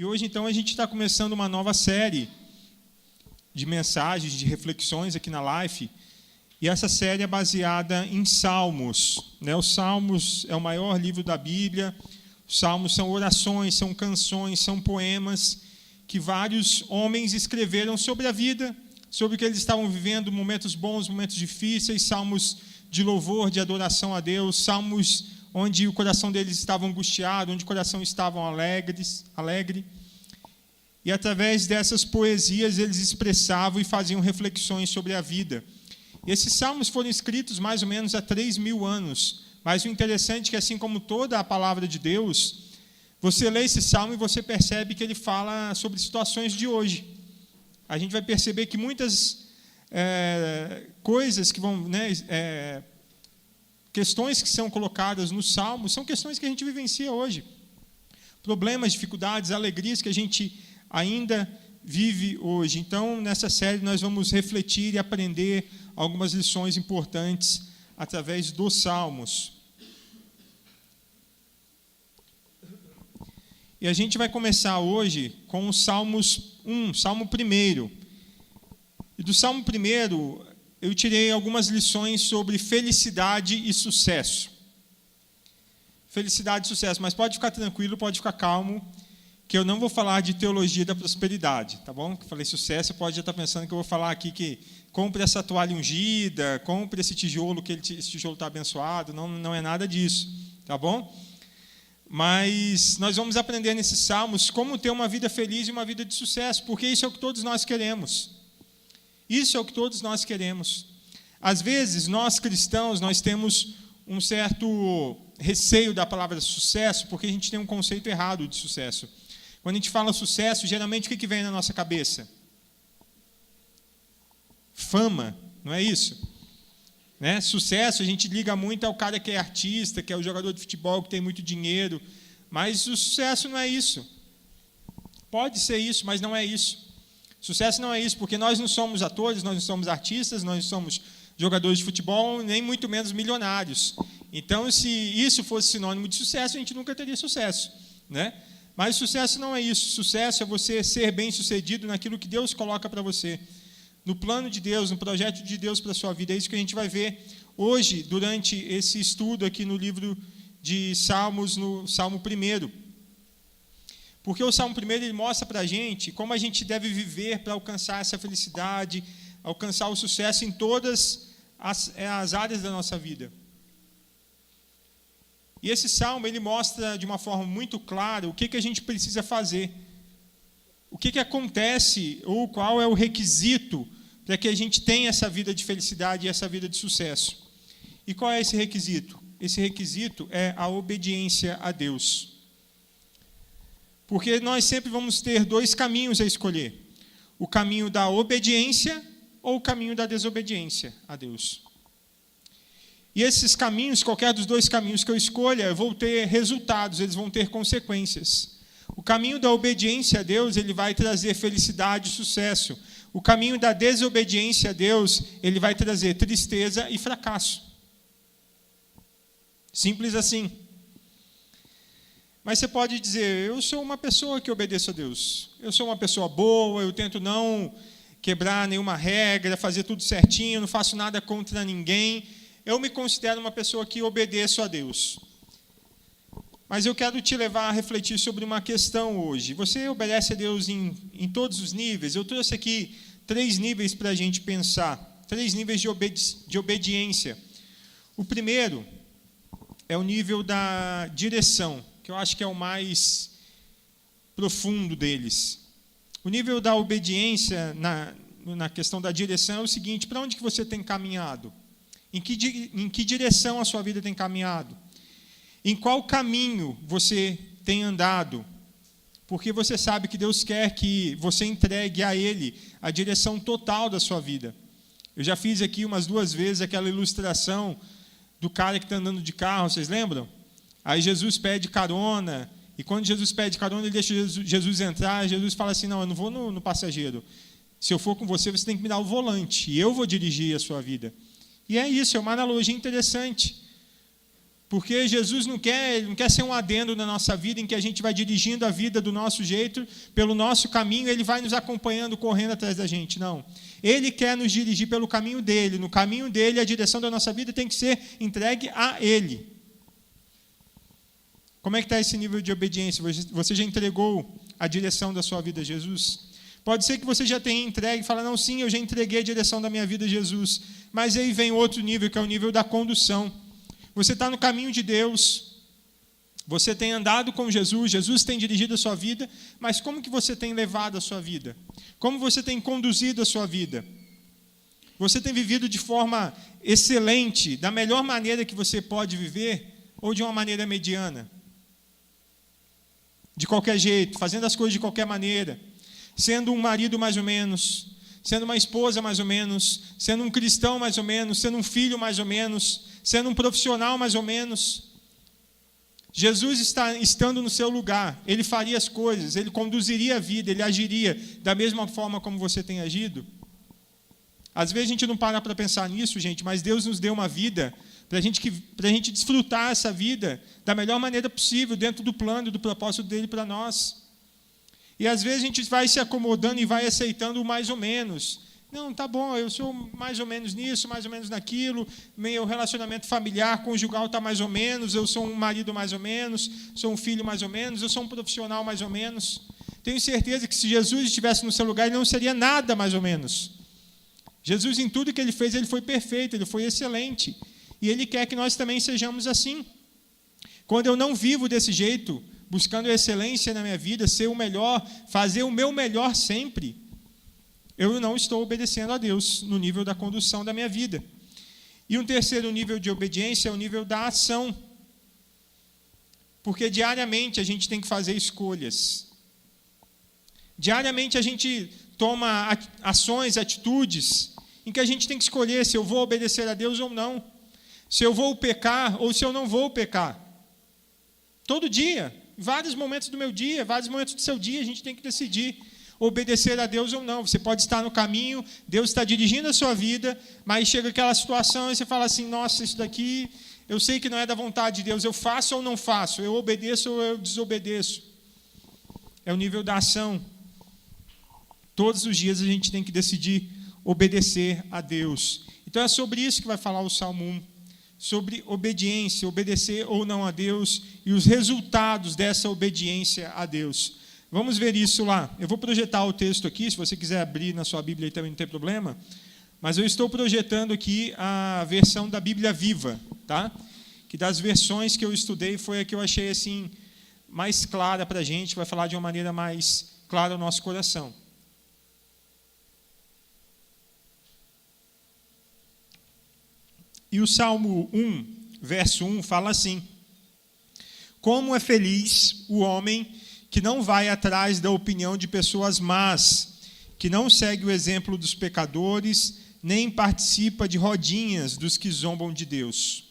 E hoje, então, a gente está começando uma nova série de mensagens, de reflexões aqui na Life. E essa série é baseada em Salmos. Os Salmos é o maior livro da Bíblia. Os Salmos são orações, são canções, são poemas que vários homens escreveram sobre a vida, sobre o que eles estavam vivendo, momentos bons, momentos difíceis, salmos de louvor, de adoração a Deus, salmos onde o coração deles estava angustiado, onde o coração estava alegre. E através dessas poesias eles expressavam e faziam reflexões sobre a vida. E esses salmos foram escritos mais ou menos há 3.000 anos. Mas o interessante é que, assim como toda a palavra de Deus, você lê esse salmo e você percebe que ele fala sobre situações de hoje. A gente vai perceber que muitas coisas que vão... questões que são colocadas no salmo são questões que a gente vivencia hoje. Problemas, dificuldades, alegrias que a gente ainda vive hoje. Então, nessa série, nós vamos refletir e aprender algumas lições importantes através dos Salmos. E a gente vai começar hoje com o Salmos 1, Salmo 1. E do Salmo 1, eu tirei algumas lições sobre felicidade e sucesso. Felicidade e sucesso, mas pode ficar tranquilo, pode ficar calmo, que eu não vou falar de teologia da prosperidade, tá bom? Eu falei sucesso, você pode já estar pensando que eu vou falar aqui que compre essa toalha ungida, compre esse tijolo, que esse tijolo está abençoado. Não é nada disso, tá bom? Mas nós vamos aprender nesses salmos como ter uma vida feliz e uma vida de sucesso, porque isso é o que todos nós queremos. Isso é o que todos nós queremos. Às vezes, nós cristãos, nós temos um certo receio da palavra sucesso, porque a gente tem um conceito errado de sucesso. Quando a gente fala sucesso, geralmente o que vem na nossa cabeça? Fama, não é isso? Sucesso, a gente liga muito ao cara que é artista, que é o jogador de futebol, que tem muito dinheiro, mas o sucesso não é isso. Pode ser isso, mas não é isso. Sucesso não é isso, porque nós não somos atores, nós não somos artistas, nós não somos jogadores de futebol, nem muito menos milionários. Então, se isso fosse sinônimo de sucesso, a gente nunca teria sucesso, Mas sucesso não é isso. Sucesso é você ser bem-sucedido naquilo que Deus coloca para você, no plano de Deus, no projeto de Deus para a sua vida. É isso que a gente vai ver hoje, durante esse estudo aqui no livro de Salmos, no Salmo 1. Porque o Salmo 1 ele mostra para a gente como a gente deve viver para alcançar essa felicidade, alcançar o sucesso em todas as áreas da nossa vida. E esse salmo ele mostra de uma forma muito clara o que a gente precisa fazer. O que acontece ou qual é o requisito para que a gente tenha essa vida de felicidade e essa vida de sucesso. E qual é esse requisito? Esse requisito é a obediência a Deus. Porque nós sempre vamos ter dois caminhos a escolher. O caminho da obediência ou o caminho da desobediência a Deus. E esses caminhos, qualquer dos dois caminhos que eu escolha, vão ter resultados, eles vão ter consequências. O caminho da obediência a Deus, ele vai trazer felicidade e sucesso. O caminho da desobediência a Deus, ele vai trazer tristeza e fracasso. Simples assim. Mas você pode dizer, eu sou uma pessoa que obedeço a Deus. Eu sou uma pessoa boa, eu tento não quebrar nenhuma regra, fazer tudo certinho, não faço nada contra ninguém. Eu me considero uma pessoa que obedeço a Deus. Mas eu quero te levar a refletir sobre uma questão hoje. Você obedece a Deus em todos os níveis? Eu trouxe aqui 3 níveis para a gente pensar. 3 níveis de obediência. O primeiro é o nível da direção, que eu acho que é o mais profundo deles. O nível da obediência na questão da direção é o seguinte: para onde que você tem caminhado? Em que direção a sua vida tem caminhado? Em qual caminho você tem andado? Porque você sabe que Deus quer que você entregue a Ele a direção total da sua vida. Eu já fiz aqui umas 2 vezes aquela ilustração do cara que está andando de carro, vocês lembram? Aí Jesus pede carona, e quando Jesus pede carona, ele deixa Jesus entrar, Jesus fala assim, não, eu não vou no passageiro. Se eu for com você, você tem que me dar o volante, e eu vou dirigir a sua vida. E é isso, é uma analogia interessante. Porque Jesus não quer ser um adendo na nossa vida em que a gente vai dirigindo a vida do nosso jeito, pelo nosso caminho, Ele vai nos acompanhando, correndo atrás da gente. Não. Ele quer nos dirigir pelo caminho dEle. No caminho dEle, a direção da nossa vida tem que ser entregue a Ele. Como é que está esse nível de obediência? Você já entregou a direção da sua vida a Jesus? Pode ser que você já tenha entregue e fala, não, sim, eu já entreguei a direção da minha vida a Jesus. Mas aí vem outro nível, que é o nível da condução. Você está no caminho de Deus, você tem andado com Jesus, Jesus tem dirigido a sua vida, mas como que você tem levado a sua vida? Como você tem conduzido a sua vida? Você tem vivido de forma excelente, da melhor maneira que você pode viver, ou de uma maneira mediana? De qualquer jeito, fazendo as coisas de qualquer maneira, sendo um marido mais ou menos, sendo uma esposa mais ou menos, sendo um cristão mais ou menos, sendo um filho mais ou menos, sendo um profissional mais ou menos. Jesus estando no seu lugar, Ele faria as coisas, Ele conduziria a vida, Ele agiria da mesma forma como você tem agido? Às vezes a gente não para pensar nisso, gente, mas Deus nos deu uma vida para a gente desfrutar essa vida da melhor maneira possível, dentro do plano e do propósito dEle para nós. E às vezes a gente vai se acomodando e vai aceitando o mais ou menos. Não, tá bom, eu sou mais ou menos nisso, mais ou menos naquilo, meu relacionamento familiar, conjugal está mais ou menos, eu sou um marido mais ou menos, sou um filho mais ou menos, eu sou um profissional mais ou menos. Tenho certeza que se Jesus estivesse no seu lugar, Ele não seria nada mais ou menos. Jesus, em tudo que Ele fez, Ele foi perfeito, Ele foi excelente. E Ele quer que nós também sejamos assim. Quando eu não vivo desse jeito, buscando a excelência na minha vida, ser o melhor, fazer o meu melhor sempre, eu não estou obedecendo a Deus no nível da condução da minha vida. E um terceiro nível de obediência é o nível da ação. Porque diariamente a gente tem que fazer escolhas. Diariamente a gente toma ações, atitudes, em que a gente tem que escolher se eu vou obedecer a Deus ou não. Se eu vou pecar ou se eu não vou pecar. Todo dia, vários momentos do meu dia, vários momentos do seu dia, a gente tem que decidir obedecer a Deus ou não. Você pode estar no caminho, Deus está dirigindo a sua vida, mas chega aquela situação e você fala assim, nossa, isso daqui, eu sei que não é da vontade de Deus, eu faço ou não faço, eu obedeço ou eu desobedeço. É o nível da ação. Todos os dias a gente tem que decidir obedecer a Deus. Então é sobre isso que vai falar o Salmo 1, sobre obediência, obedecer ou não a Deus e os resultados dessa obediência a Deus. Vamos ver isso lá. Eu vou projetar o texto aqui, se você quiser abrir na sua Bíblia aí também não tem problema, mas eu estou projetando aqui a versão da Bíblia Viva, tá? Que das versões que eu estudei foi a que eu achei assim mais clara para a gente, vai falar de uma maneira mais clara ao nosso coração. E o Salmo 1, verso 1, fala assim: como é feliz o homem que não vai atrás da opinião de pessoas más, que não segue o exemplo dos pecadores, nem participa de rodinhas dos que zombam de Deus.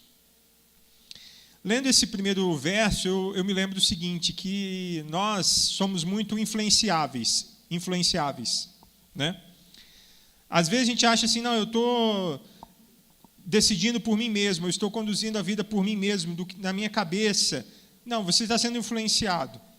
Lendo esse primeiro verso, eu me lembro do seguinte, que nós somos muito influenciáveis, né? Às vezes a gente acha assim, não, eu estou decidindo por mim mesmo, eu estou conduzindo a vida por mim mesmo, na minha cabeça. Não, você está sendo influenciado.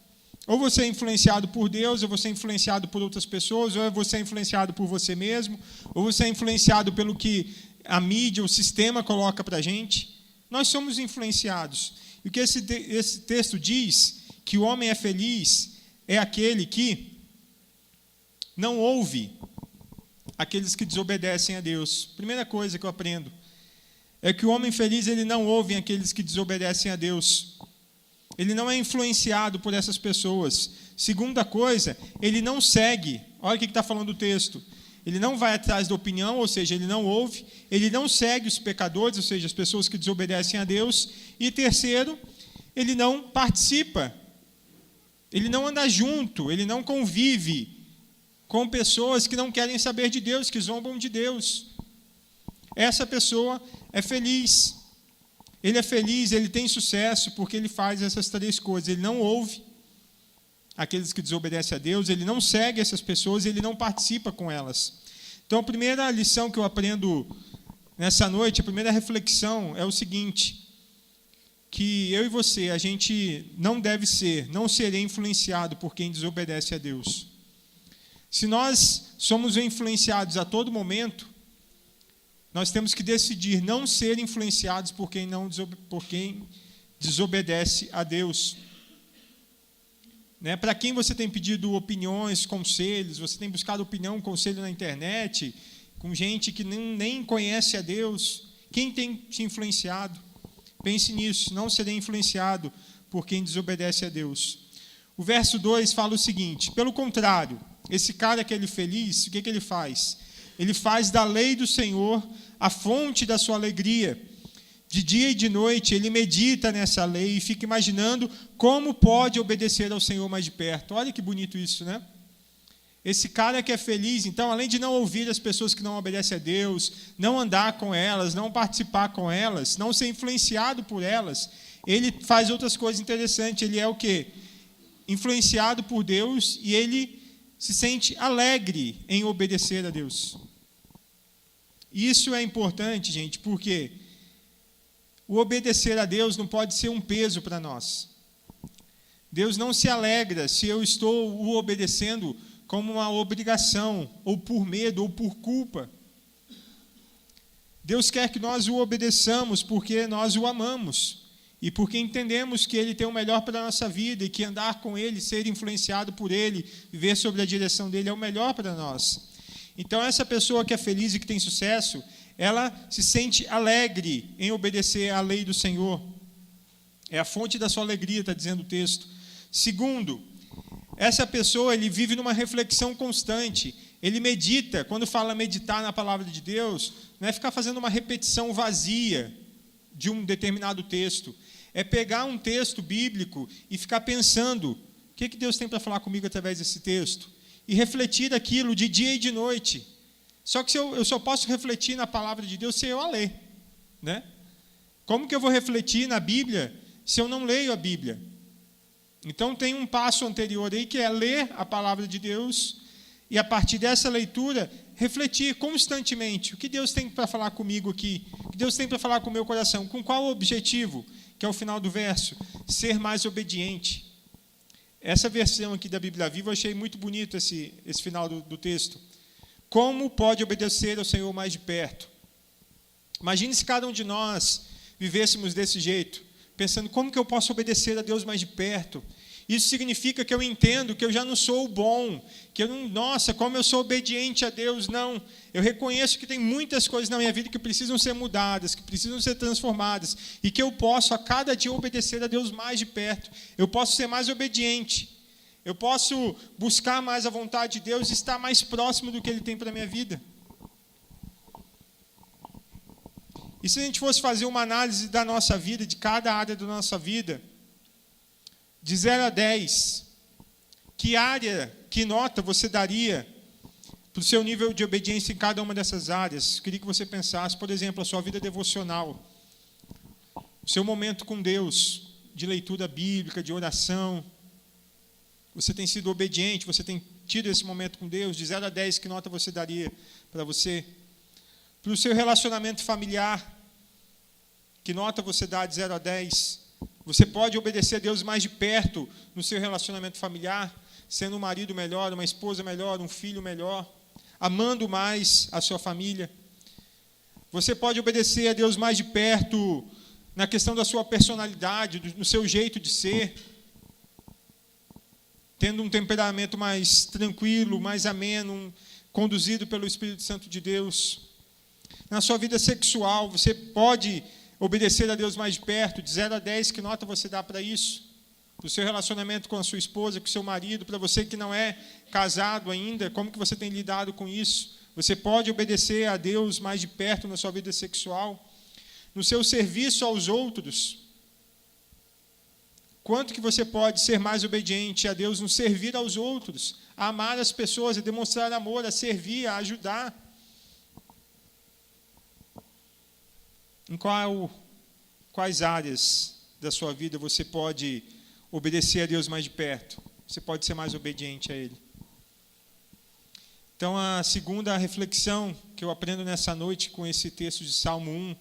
Ou você é influenciado por Deus, ou você é influenciado por outras pessoas, ou você é influenciado por você mesmo, ou você é influenciado pelo que a mídia, o sistema coloca para a gente. Nós somos influenciados. E o que esse texto diz, que o homem é feliz, é aquele que não ouve aqueles que desobedecem a Deus. Primeira coisa que eu aprendo é que o homem feliz, ele não ouve aqueles que desobedecem a Deus. Ele não é influenciado por essas pessoas. Segunda coisa, ele não segue. Olha o que está falando o texto. Ele não vai atrás da opinião, ou seja, ele não ouve. Ele não segue os pecadores, ou seja, as pessoas que desobedecem a Deus. E terceiro, ele não participa. Ele não anda junto, ele não convive com pessoas que não querem saber de Deus, que zombam de Deus. Essa pessoa é feliz. Ele é feliz, ele tem sucesso, porque ele faz essas três coisas. Ele não ouve aqueles que desobedecem a Deus, ele não segue essas pessoas, ele não participa com elas. Então, a primeira lição que eu aprendo nessa noite, a primeira reflexão é o seguinte: que eu e você, a gente não serei influenciado por quem desobedece a Deus. Se nós somos influenciados a todo momento, nós temos que decidir não ser influenciados por quem desobedece a Deus. Né? Para quem você tem pedido opiniões, conselhos, você tem buscado opinião, conselho na internet, com gente que nem conhece a Deus, quem tem te influenciado? Pense nisso, não serei influenciado por quem desobedece a Deus. O verso 2 fala o seguinte: pelo contrário, esse cara que ele feliz, o que ele faz? Ele faz da lei do Senhor a fonte da sua alegria. De dia e de noite ele medita nessa lei e fica imaginando como pode obedecer ao Senhor mais de perto. Olha que bonito isso, né? Esse cara que é feliz, então, além de não ouvir as pessoas que não obedecem a Deus, não andar com elas, não participar com elas, não ser influenciado por elas, ele faz outras coisas interessantes. Ele é o quê? Influenciado por Deus e ele se sente alegre em obedecer a Deus. Isso é importante, gente, porque o obedecer a Deus não pode ser um peso para nós. Deus não se alegra se eu estou o obedecendo como uma obrigação, ou por medo, ou por culpa. Deus quer que nós o obedeçamos porque nós o amamos e porque entendemos que Ele tem o melhor para a nossa vida e que andar com Ele, ser influenciado por Ele, viver sobre a direção dEle é o melhor para nós. Então, essa pessoa que é feliz e que tem sucesso, ela se sente alegre em obedecer à lei do Senhor. É a fonte da sua alegria, está dizendo o texto. Segundo, essa pessoa, ele vive numa reflexão constante. Ele medita. Quando fala meditar na palavra de Deus, não é ficar fazendo uma repetição vazia de um determinado texto. É pegar um texto bíblico e ficar pensando: o que Deus tem para falar comigo através desse texto? E refletir aquilo de dia e de noite. Só que eu só posso refletir na palavra de Deus se eu a ler, né? Como que eu vou refletir na Bíblia se eu não leio a Bíblia? Então tem um passo anterior aí, que é ler a palavra de Deus e, a partir dessa leitura, refletir constantemente: o que Deus tem para falar comigo aqui? O que Deus tem para falar com o meu coração? Com qual objetivo? Que é o final do verso: ser mais obediente. Essa versão aqui da Bíblia Viva, eu achei muito bonito esse final do texto. Como pode obedecer ao Senhor mais de perto? Imagine se cada um de nós vivêssemos desse jeito, pensando: como que eu posso obedecer a Deus mais de perto? Isso significa que eu entendo que eu já não sou o bom, que eu não, nossa, como eu sou obediente a Deus. Não, eu reconheço que tem muitas coisas na minha vida que precisam ser mudadas, que precisam ser transformadas, e que eu posso a cada dia obedecer a Deus mais de perto. Eu posso ser mais obediente, eu posso buscar mais a vontade de Deus e estar mais próximo do que Ele tem para a minha vida. E se a gente fosse fazer uma análise da nossa vida, de cada área da nossa vida, de 0 a 10, que nota você daria para o seu nível de obediência em cada uma dessas áreas? Queria que você pensasse, por exemplo, a sua vida devocional, o seu momento com Deus, de leitura bíblica, de oração. Você tem sido obediente, você tem tido esse momento com Deus? De 0 a 10, que nota você daria para você? Para o seu relacionamento familiar, que nota você dá de 0 a 10? Você pode obedecer a Deus mais de perto no seu relacionamento familiar, sendo um marido melhor, uma esposa melhor, um filho melhor, amando mais a sua família. Você pode obedecer a Deus mais de perto na questão da sua personalidade, no seu jeito de ser, tendo um temperamento mais tranquilo, mais ameno, conduzido pelo Espírito Santo de Deus. Na sua vida sexual, você pode obedecer a Deus mais de perto, de 0 a 10, que nota você dá para isso? Para o seu relacionamento com a sua esposa, com o seu marido, para você que não é casado ainda, como que você tem lidado com isso? Você pode obedecer a Deus mais de perto na sua vida sexual? No seu serviço aos outros, quanto que você pode ser mais obediente a Deus no servir aos outros, a amar as pessoas, a demonstrar amor, a servir, a ajudar? Em quais áreas da sua vida você pode obedecer a Deus mais de perto? Você pode ser mais obediente a Ele. Então, a segunda reflexão que eu aprendo nessa noite com esse texto de Salmo 1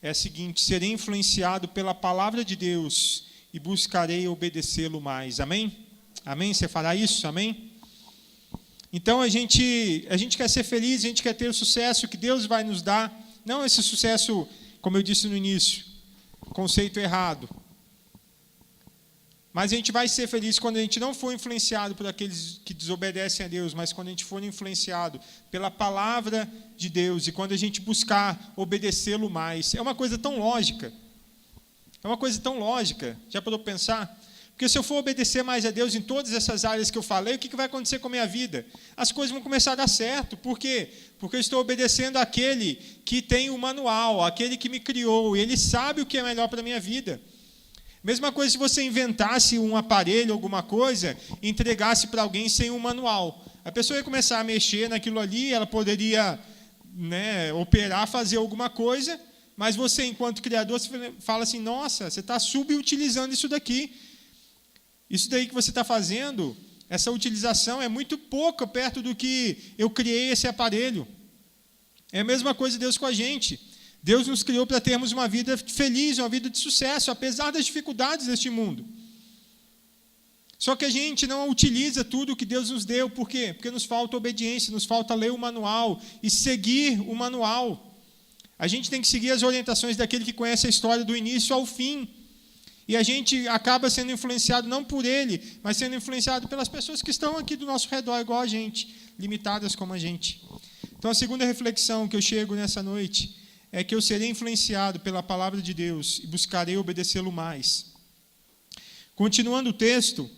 é a seguinte: serei influenciado pela palavra de Deus e buscarei obedecê-lo mais. Amém? Amém? Você fará isso? Amém? Então a gente quer ser feliz, a gente quer ter o sucesso que Deus vai nos dar. Não esse sucesso, como eu disse no início, conceito errado. Mas a gente vai ser feliz quando a gente não for influenciado por aqueles que desobedecem a Deus, mas quando a gente for influenciado pela palavra de Deus e quando a gente buscar obedecê-lo mais. É uma coisa tão lógica. É uma coisa tão lógica. Já parou para pensar? Porque se eu for obedecer mais a Deus em todas essas áreas que eu falei, o que vai acontecer com a minha vida? As coisas vão começar a dar certo. Por quê? Porque eu estou obedecendo àquele que tem o manual, àquele que me criou, e ele sabe o que é melhor para a minha vida. Mesma coisa se você inventasse um aparelho, alguma coisa, e entregasse para alguém sem um manual. A pessoa ia começar a mexer naquilo ali, ela poderia, operar, fazer alguma coisa, mas você, enquanto criador, você fala assim: nossa, você está subutilizando isso daqui. Isso daí que você está fazendo, essa utilização é muito pouca perto do que eu criei esse aparelho. É a mesma coisa Deus com a gente. Deus nos criou para termos uma vida feliz, uma vida de sucesso, apesar das dificuldades deste mundo. Só que a gente não utiliza tudo o que Deus nos deu. Por quê? Porque nos falta obediência, nos falta ler o manual e seguir o manual. A gente tem que seguir as orientações daquele que conhece a história do início ao fim. E a gente acaba sendo influenciado não por ele, mas sendo influenciado pelas pessoas que estão aqui do nosso redor, igual a gente, limitadas como a gente. Então, a segunda reflexão que eu chego nessa noite é que eu serei influenciado pela palavra de Deus e buscarei obedecê-lo mais. Continuando o texto,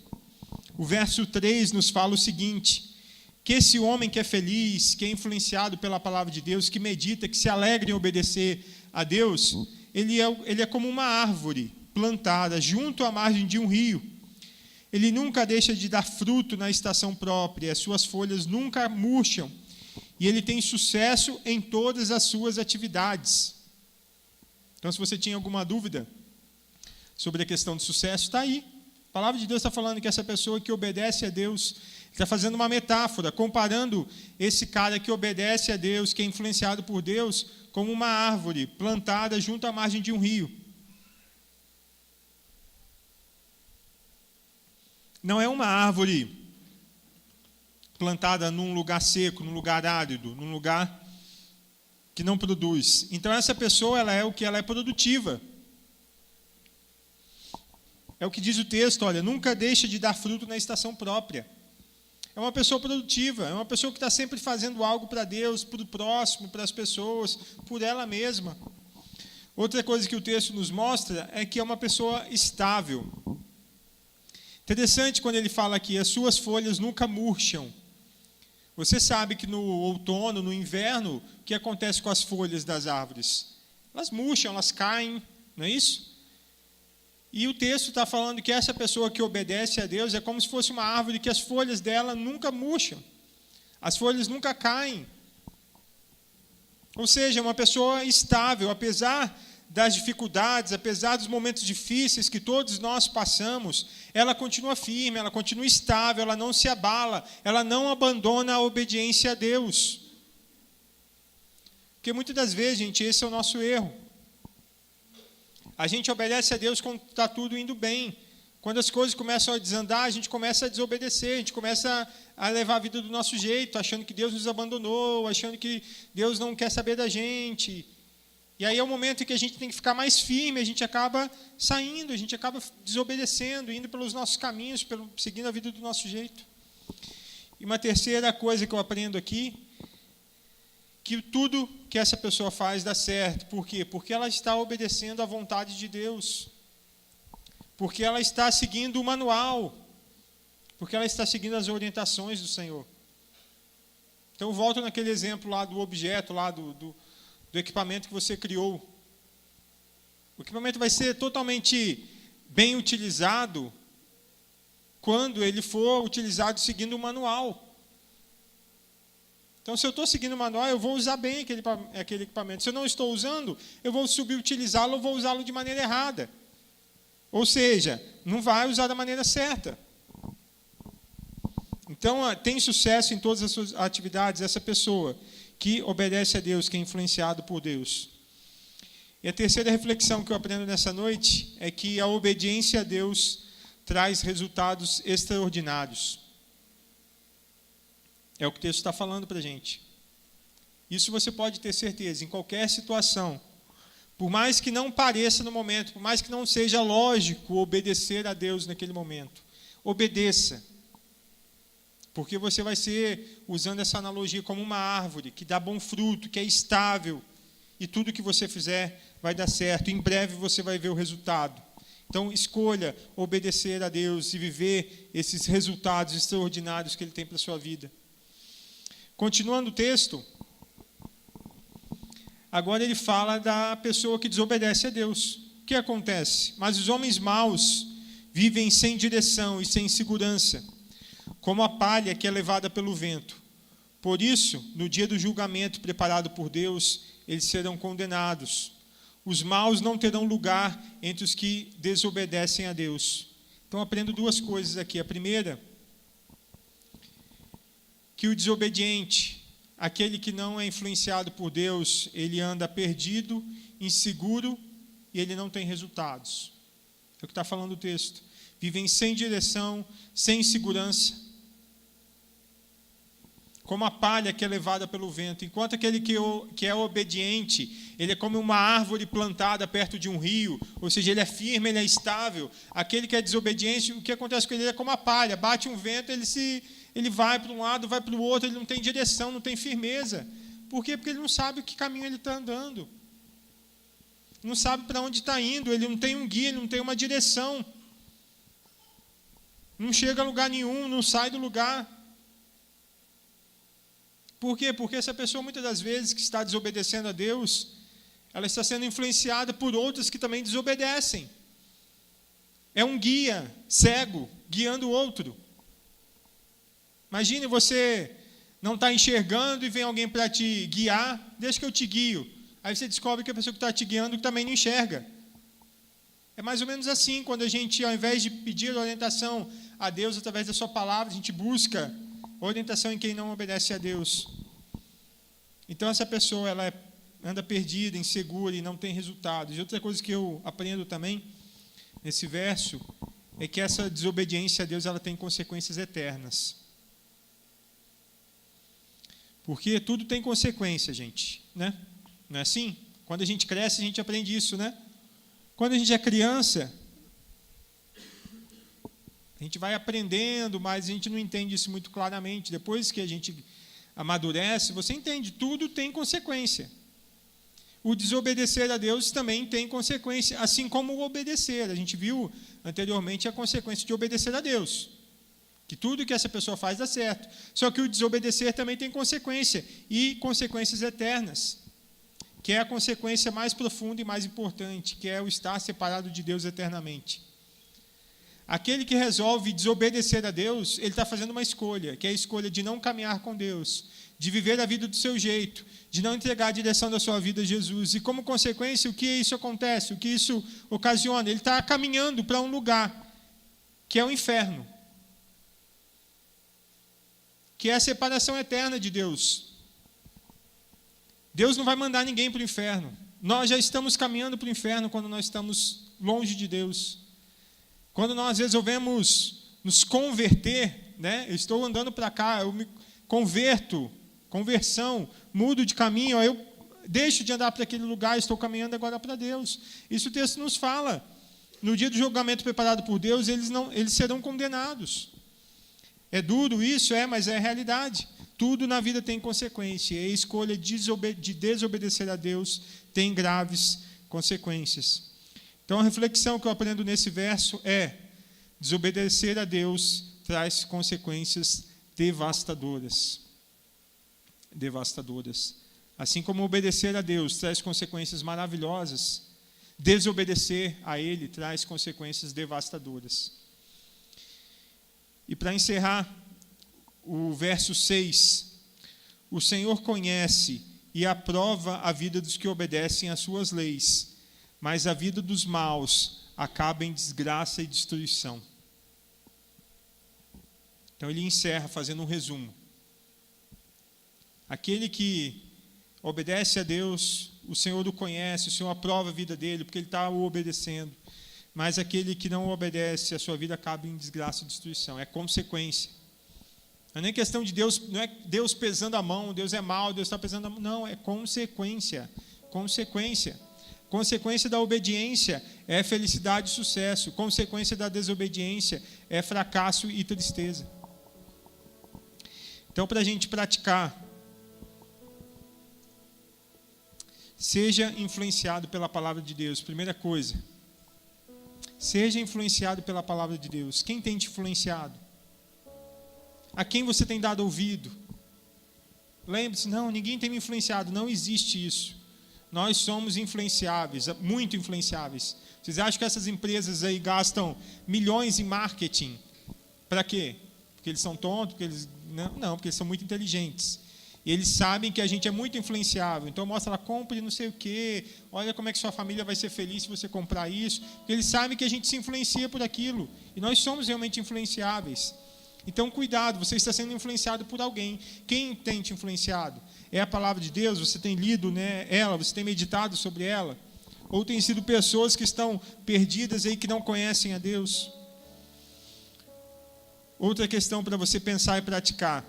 o verso 3 nos fala o seguinte: que esse homem que é feliz, que é influenciado pela palavra de Deus, que medita, que se alegra em obedecer a Deus, ele é como uma árvore plantada junto à margem de um rio. Ele nunca deixa de dar fruto na estação própria, as suas folhas nunca murcham, e ele tem sucesso em todas as suas atividades. Então, se você tinha alguma dúvida sobre a questão do sucesso, está aí. A palavra de Deus está falando que essa pessoa que obedece a Deus, está fazendo uma metáfora, comparando esse cara que obedece a Deus, que é influenciado por Deus, como uma árvore plantada junto à margem de um rio. Não é uma árvore plantada num lugar seco, num lugar árido, num lugar que não produz. Então, essa pessoa, ela é produtiva. É o que diz o texto, olha, nunca deixa de dar fruto na estação própria. É uma pessoa produtiva, é uma pessoa que está sempre fazendo algo para Deus, para o próximo, para as pessoas, por ela mesma. Outra coisa que o texto nos mostra é que é uma pessoa estável. Interessante quando ele fala aqui, as suas folhas nunca murcham. Você sabe que no outono, no inverno, o que acontece com as folhas das árvores? Elas murcham, elas caem, não é isso? E o texto está falando que essa pessoa que obedece a Deus é como se fosse uma árvore que as folhas dela nunca murcham. As folhas nunca caem. Ou seja, é uma pessoa estável, apesar das dificuldades, apesar dos momentos difíceis que todos nós passamos, ela continua firme, ela continua estável, ela não se abala, ela não abandona a obediência a Deus. Porque muitas das vezes, gente, esse é o nosso erro. A gente obedece a Deus quando está tudo indo bem. Quando as coisas começam a desandar, a gente começa a desobedecer, a gente começa a levar a vida do nosso jeito, achando que Deus nos abandonou, achando que Deus não quer saber da gente. E aí é o momento em que a gente tem que ficar mais firme, a gente acaba saindo, a gente acaba desobedecendo, indo pelos nossos caminhos, seguindo a vida do nosso jeito. E uma terceira coisa que eu aprendo aqui, que tudo que essa pessoa faz dá certo. Por quê? Porque ela está obedecendo à vontade de Deus. Porque ela está seguindo o manual. Porque ela está seguindo as orientações do Senhor. Então, volto naquele exemplo lá do objeto, lá do equipamento que você criou. O equipamento vai ser totalmente bem utilizado quando ele for utilizado seguindo o manual. Então, se eu estou seguindo o manual, eu vou usar bem aquele equipamento. Se eu não estou usando, eu vou subutilizá-lo ou vou usá-lo de maneira errada. Ou seja, não vai usar da maneira certa. Então, tem sucesso em todas as suas atividades essa pessoa que obedece a Deus, que é influenciado por Deus. E a terceira reflexão que eu aprendo nessa noite é que a obediência a Deus traz resultados extraordinários. É o que o texto está falando para a gente. Isso você pode ter certeza, em qualquer situação. Por mais que não pareça no momento, por mais que não seja lógico obedecer a Deus naquele momento, obedeça. Porque você vai ser, usando essa analogia, como uma árvore que dá bom fruto, que é estável, e tudo que você fizer vai dar certo. Em breve você vai ver o resultado. Então, escolha obedecer a Deus e viver esses resultados extraordinários que Ele tem para a sua vida. Continuando o texto, agora ele fala da pessoa que desobedece a Deus. O que acontece? Mas os homens maus vivem sem direção e sem segurança, como a palha que é levada pelo vento. Por isso, no dia do julgamento preparado por Deus, eles serão condenados. Os maus não terão lugar entre os que desobedecem a Deus. Então, aprendo duas coisas aqui. A primeira, que o desobediente, aquele que não é influenciado por Deus, ele anda perdido, inseguro e ele não tem resultados. É o que está falando o texto. Vivem sem direção, sem segurança, como a palha que é levada pelo vento. Enquanto aquele que é obediente, ele é como uma árvore plantada perto de um rio, ou seja, ele é firme, ele é estável. Aquele que é desobediente, o que acontece com ele? Ele é como a palha, bate um vento, ele vai para um lado, vai para o outro, ele não tem direção, não tem firmeza. Por quê? Porque ele não sabe que caminho ele está andando. Não sabe para onde está indo, ele não tem um guia, ele não tem uma direção. Não chega a lugar nenhum, não sai do lugar. Por quê? Porque essa pessoa, muitas das vezes, que está desobedecendo a Deus, ela está sendo influenciada por outras que também desobedecem. É um guia cego, guiando o outro. Imagine você não está enxergando e vem alguém para te guiar, deixa que eu te guio. Aí você descobre que a pessoa que está te guiando também não enxerga. É mais ou menos assim, quando a gente, ao invés de pedir orientação a Deus através da sua palavra, a gente busca orientação em quem não obedece a Deus. Então, essa pessoa ela anda perdida, insegura e não tem resultados. E outra coisa que eu aprendo também, nesse verso, é que essa desobediência a Deus ela tem consequências eternas. Porque tudo tem consequência, gente. Né? Não é assim? Quando a gente cresce, a gente aprende isso, né? Quando a gente é criança, a gente vai aprendendo, mas a gente não entende isso muito claramente. Depois que a gente amadurece, você entende, tudo tem consequência. O desobedecer a Deus também tem consequência, assim como o obedecer. A gente viu anteriormente a consequência de obedecer a Deus. Que tudo que essa pessoa faz dá certo. Só que o desobedecer também tem consequência, e consequências eternas, que é a consequência mais profunda e mais importante, que é o estar separado de Deus eternamente. Aquele que resolve desobedecer a Deus, ele está fazendo uma escolha, que é a escolha de não caminhar com Deus, de viver a vida do seu jeito, de não entregar a direção da sua vida a Jesus. E como consequência, o que isso acontece? O que isso ocasiona? Ele está caminhando para um lugar, que é o inferno, que é a separação eterna de Deus. Deus não vai mandar ninguém para o inferno. Nós já estamos caminhando para o inferno quando nós estamos longe de Deus. Quando nós resolvemos nos converter, né? Eu estou andando para cá, eu me converto, conversão, mudo de caminho, eu deixo de andar para aquele lugar, estou caminhando agora para Deus. Isso o texto nos fala. No dia do julgamento preparado por Deus, eles serão condenados. É duro isso, mas é a realidade. Tudo na vida tem consequência, e a escolha de desobedecer a Deus tem graves consequências. Então, a reflexão que eu aprendo nesse verso é: desobedecer a Deus traz consequências devastadoras. Devastadoras. Assim como obedecer a Deus traz consequências maravilhosas, desobedecer a Ele traz consequências devastadoras. E para encerrar, o verso 6: o Senhor conhece e aprova a vida dos que obedecem às suas leis, mas a vida dos maus acaba em desgraça e destruição. Então ele encerra fazendo um resumo. Aquele que obedece a Deus o Senhor o conhece, o Senhor aprova a vida dele, porque ele está o obedecendo. Mas aquele que não obedece, a sua vida acaba em desgraça e destruição. É consequência. Não é nem questão de Deus, não é Deus pesando a mão, Deus é mau, Deus está pesando a mão. Não, é consequência. Consequência. Consequência da obediência é felicidade e sucesso. Consequência da desobediência é fracasso e tristeza. Então, para a gente praticar, seja influenciado pela palavra de Deus. Primeira coisa, seja influenciado pela palavra de Deus. Quem tem te influenciado? A quem você tem dado ouvido? Lembre-se, não, ninguém tem me influenciado. Não existe isso. Nós somos influenciáveis, muito influenciáveis. Vocês acham que essas empresas aí gastam milhões em marketing? Para quê? Porque eles são tontos? Porque eles... Não, porque eles são muito inteligentes. E eles sabem que a gente é muito influenciável. Então mostra lá, compre não sei o quê. Olha como é que sua família vai ser feliz se você comprar isso. Porque eles sabem que a gente se influencia por aquilo. E nós somos realmente influenciáveis. Então, cuidado, você está sendo influenciado por alguém. Quem tem te influenciado? É a palavra de Deus? Você tem lido, né, ela? Você tem meditado sobre ela? Ou tem sido pessoas que estão perdidas aí, que não conhecem a Deus? Outra questão para você pensar e praticar.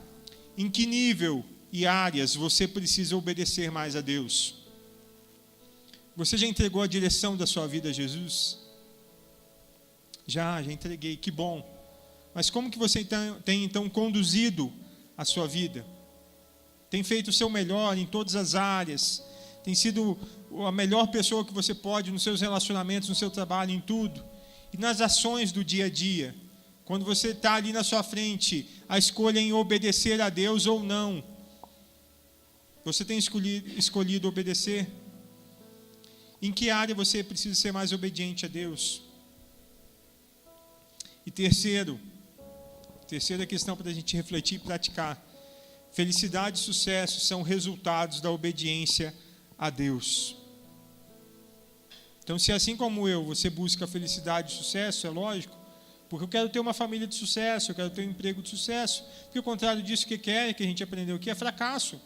Em que nível e áreas você precisa obedecer mais a Deus? Você já entregou a direção da sua vida a Jesus? Já entreguei, que bom. Mas como que você tem então conduzido a sua vida? Tem feito o seu melhor em todas as áreas? Tem sido a melhor pessoa que você pode nos seus relacionamentos, no seu trabalho, em tudo? E nas ações do dia a dia? Quando você está ali na sua frente, a escolha em obedecer a Deus ou não. Você tem escolhido obedecer? Em que área você precisa ser mais obediente a Deus? E terceira questão para a gente refletir e praticar. Felicidade e sucesso são resultados da obediência a Deus. Então, se assim como eu, você busca felicidade e sucesso, é lógico, porque eu quero ter uma família de sucesso, eu quero ter um emprego de sucesso, porque o contrário disso que quer, que a gente aprendeu aqui, é fracasso.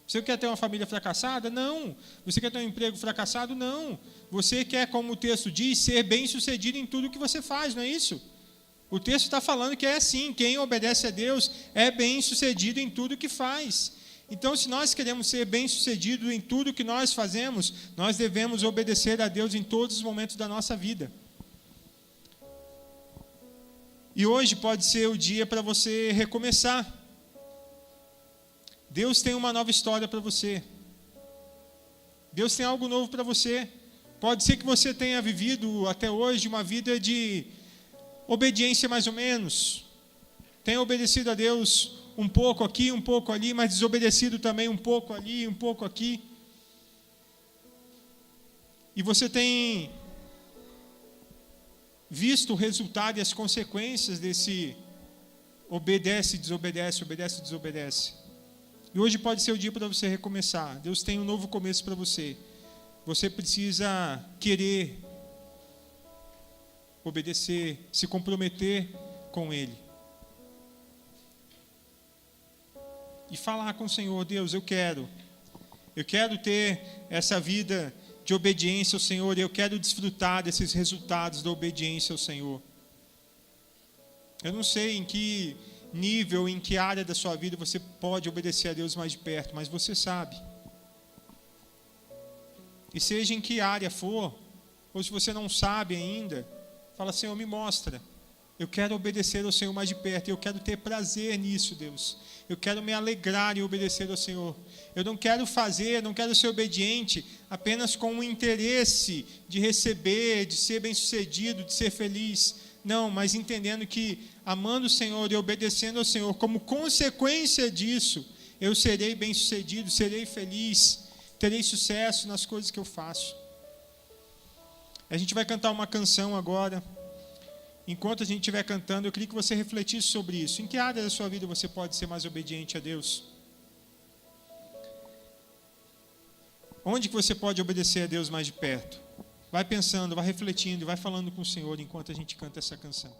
Você quer ter uma família fracassada? Não. Você quer ter um emprego fracassado? Não. Você quer, como o texto diz, ser bem-sucedido em tudo que você faz, não é isso? O texto está falando que é assim, quem obedece a Deus é bem-sucedido em tudo que faz. Então, se nós queremos ser bem-sucedidos em tudo que nós fazemos, nós devemos obedecer a Deus em todos os momentos da nossa vida. E hoje pode ser o dia para você recomeçar. Deus tem uma nova história para você. Deus tem algo novo para você. Pode ser que você tenha vivido até hoje uma vida de obediência mais ou menos. Tenha obedecido a Deus um pouco aqui, um pouco ali, mas desobedecido também um pouco ali, um pouco aqui. E você tem visto o resultado e as consequências desse obedece, desobedece, obedece, desobedece. E hoje pode ser o dia para você recomeçar. Deus tem um novo começo para você. Você precisa querer obedecer, se comprometer com Ele. E falar com o Senhor, Deus, eu quero ter essa vida de obediência ao Senhor, e eu quero desfrutar desses resultados da obediência ao Senhor. Eu não sei em que nível, em que área da sua vida você pode obedecer a Deus mais de perto, mas você sabe. E seja em que área for, ou se você não sabe ainda, fala, Senhor, me mostra. Eu quero obedecer ao Senhor mais de perto. Eu quero ter prazer nisso, Deus. Eu quero me alegrar em obedecer ao Senhor. Eu não quero ser obediente apenas com o interesse de receber, de ser bem-sucedido, de ser feliz. Não, mas entendendo que amando o Senhor e obedecendo ao Senhor, como consequência disso, eu serei bem-sucedido, serei feliz, terei sucesso nas coisas que eu faço. A gente vai cantar uma canção agora. Enquanto a gente estiver cantando, eu queria que você refletisse sobre isso. Em que área da sua vida você pode ser mais obediente a Deus? Onde que você pode obedecer a Deus mais de perto? Vai pensando, vai refletindo, vai falando com o Senhor enquanto a gente canta essa canção.